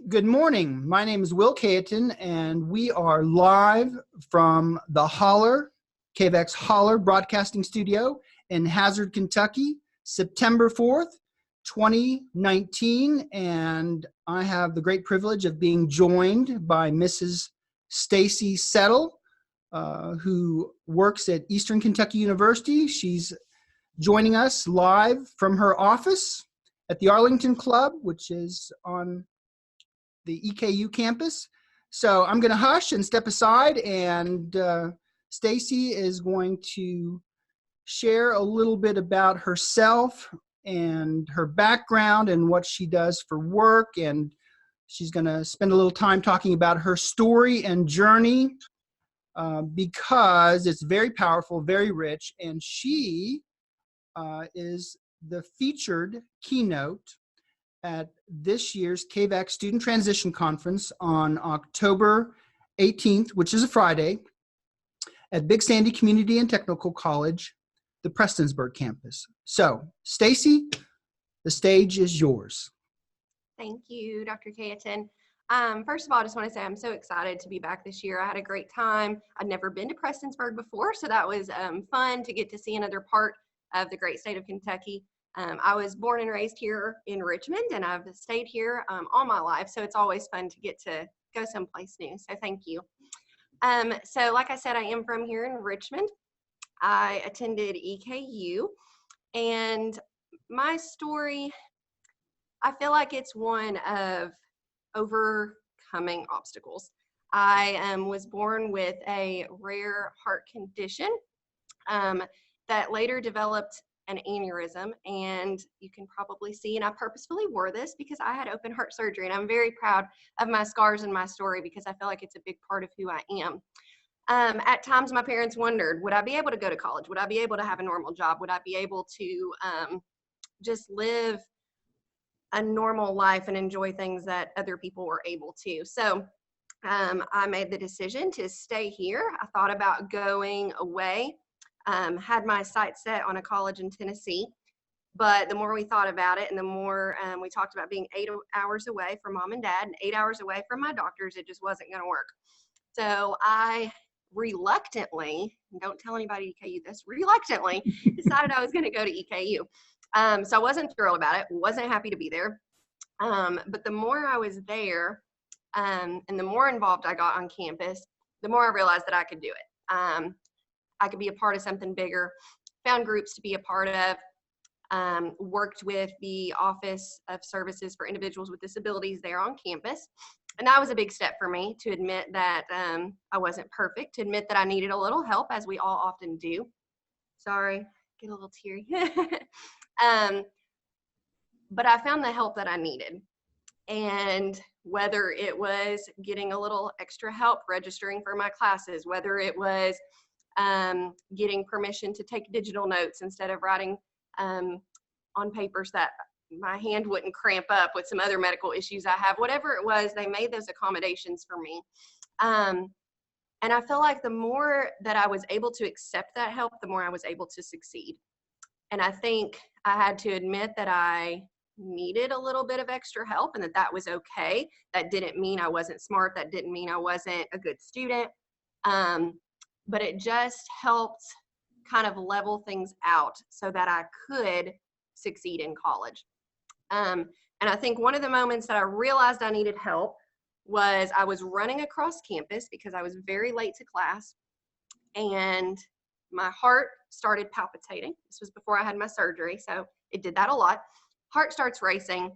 Good morning. My name is Will Kayatin, and we are live from the KVX Holler Broadcasting Studio in Hazard, Kentucky, September 4th, 2019. And I have the great privilege of being joined by Mrs. Kayatin Settle, who works at Eastern Kentucky University. She's joining us live from her office at the Arlington Club, which is on the EKU campus. So I'm going to hush and step aside, and Stacy is going to share a little bit about herself and her background and what she does for work. And she's going to spend a little time talking about her story and journey because it's very powerful, very rich. And she is the featured keynote at this year's KVAC Student Transition Conference on October 18th, which is a Friday, at Big Sandy Community and Technical College, the Prestonsburg campus. So, Stacy, the stage is yours. Thank you, Dr. Kayatin. First of all, I just want to say I'm so excited to be back this year. I had a great time. I'd never been to Prestonsburg before, so that was fun to get to see another part of the great state of Kentucky. I was born and raised here in Richmond, and I've stayed here all my life, so it's always fun to get to go someplace new, so thank you. So like I said, I am from here in Richmond. I attended EKU, and my story, I feel like it's one of overcoming obstacles. I was born with a rare heart condition that later developed an aneurysm, and you can probably see, and I purposefully wore this because I had open heart surgery, and I'm very proud of my scars and my story because I feel like it's a big part of who I am. At times my parents wondered, would I be able to go to college? Would I be able to have a normal job? Would I be able to just live a normal life and enjoy things that other people were able to? So I made the decision to stay here. I thought about going away. Had my sights set on a college in Tennessee, but the more we thought about it and the more we talked about being 8 hours away from mom and dad and 8 hours away from my doctors, it just wasn't going to work. So I reluctantly, don't tell anybody at EKU this, reluctantly decided I was going to go to EKU. So I wasn't thrilled about it, wasn't happy to be there. But the more I was there and the more involved I got on campus, the more I realized that I could do it. I could be a part of something bigger, found groups to be a part of, worked with the Office of Services for Individuals with Disabilities there on campus. And that was a big step for me, to admit that I wasn't perfect, to admit that I needed a little help, as we all often do. Sorry, get a little teary. But I found the help that I needed. And whether it was getting a little extra help registering for my classes, whether it was getting permission to take digital notes instead of writing on papers that my hand wouldn't cramp up with some other medical issues I have, whatever it was, they made those accommodations for me. And I feel like the more that I was able to accept that help, the more I was able to succeed. And I think I had to admit that I needed a little bit of extra help and that was okay. That didn't mean I wasn't smart. That didn't mean I wasn't a good student. But it just helped kind of level things out so that I could succeed in college. And I think one of the moments that I realized I needed help was I was running across campus because I was very late to class, and my heart started palpitating. This was before I had my surgery, so it did that a lot. Heart starts racing.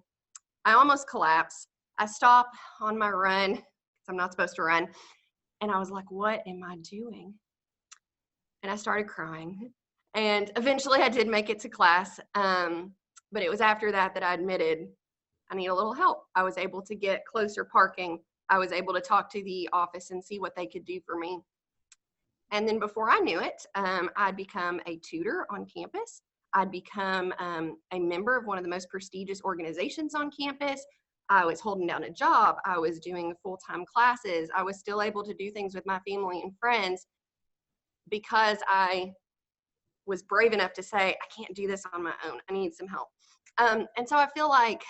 I almost collapse. I stop on my run because I'm not supposed to run. And I was like, what am I doing? And I started crying. And eventually I did make it to class. But it was after that that I admitted I need a little help. I was able to get closer parking. I was able to talk to the office and see what they could do for me. And then before I knew it, I'd become a tutor on campus. I'd become a member of one of the most prestigious organizations on campus. I was holding down a job. I was doing full-time classes. I was still able to do things with my family and friends because I was brave enough to say, I can't do this on my own. I need some help. And so I feel like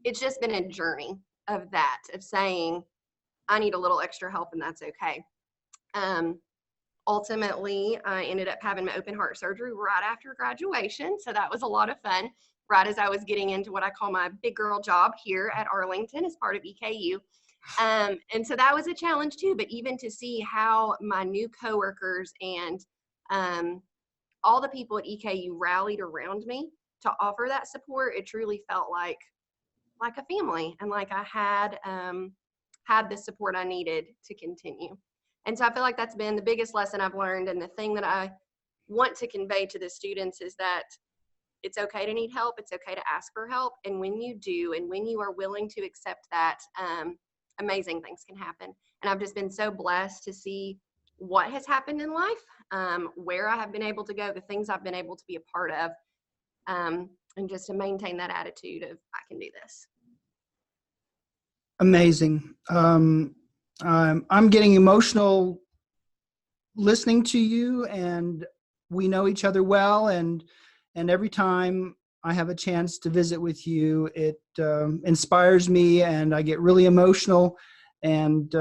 it's just been a journey. of that, of saying, I need a little extra help and that's okay. Ultimately, I ended up having my open heart surgery right after graduation. So that was a lot of fun, right as I was getting into what I call my big girl job here at Arlington as part of EKU. And so that was a challenge too, but even to see how my new coworkers and all the people at EKU rallied around me to offer that support, it truly felt like a family, and like I had the support I needed to continue. And so I feel like that's been the biggest lesson I've learned, and the thing that I want to convey to the students is that it's okay to need help. It's okay to ask for help. And when you do, and when you are willing to accept that, amazing things can happen. And I've just been so blessed to see what has happened in life, where I have been able to go, the things I've been able to be a part of, and just to maintain that attitude of, I can do this. Amazing. I'm getting emotional listening to you, and we know each other well, and every time I have a chance to visit with you, it inspires me, and I get really emotional. And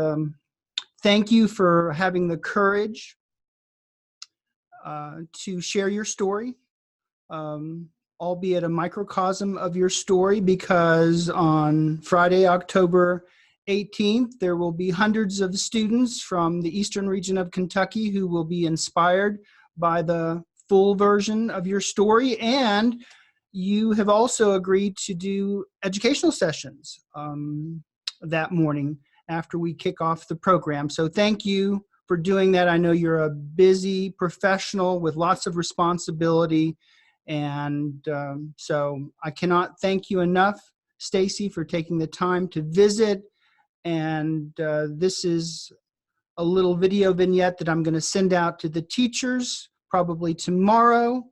thank you for having the courage to share your story, albeit a microcosm of your story, because on Friday, October 18th, there will be hundreds of students from the eastern region of Kentucky who will be inspired by the full version of your story. And you have also agreed to do educational sessions that morning after we kick off the program. So thank you for doing that. I know you're a busy professional with lots of responsibility. And so I cannot thank you enough, Stacy, for taking the time to visit. And this is a little video vignette that I'm going to send out to the teachers probably tomorrow.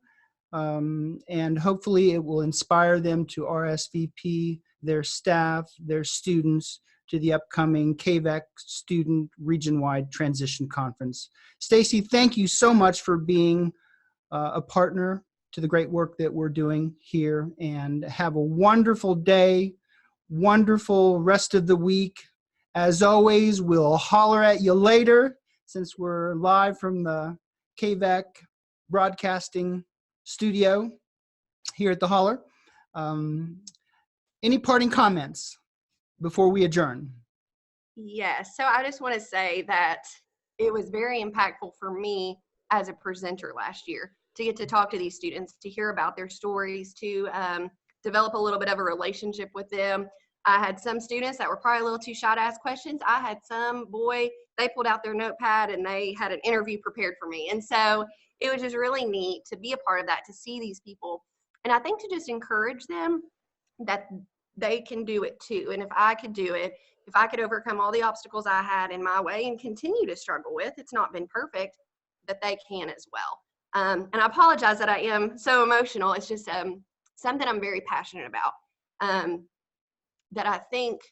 And hopefully it will inspire them to RSVP their staff, their students, to the upcoming KVEC Student Region-Wide Transition Conference. Stacy, thank you so much for being a partner to the great work that we're doing here, and have a wonderful day, wonderful rest of the week. As always, we'll holler at you later, since we're live from the KVEC broadcasting studio here at the Holler. Any parting comments before we adjourn? Yes. So I just want to say that it was very impactful for me as a presenter last year to get to talk to these students, to hear about their stories, to develop a little bit of a relationship with them. I had some students that were probably a little too shy to ask questions. I had some, boy, they pulled out their notepad and they had an interview prepared for me. And so it was just really neat to be a part of that, to see these people. And I think to just encourage them that they can do it too. And if I could do it, if I could overcome all the obstacles I had in my way and continue to struggle with, it's not been perfect, that they can as well. And I apologize that I am so emotional. It's just something I'm very passionate about. That I think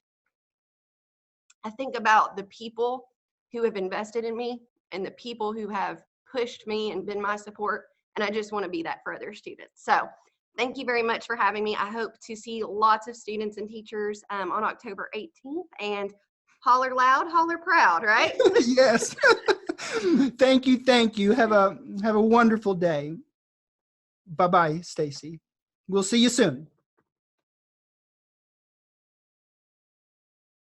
about the people who have invested in me and the people who have pushed me and been my support. And I just want to be that for other students. So thank you very much for having me. I hope to see lots of students and teachers on October 18th, and holler loud, holler proud, right? Yes. Thank you. Thank you. Have a wonderful day. Bye-bye, Stacy. We'll see you soon.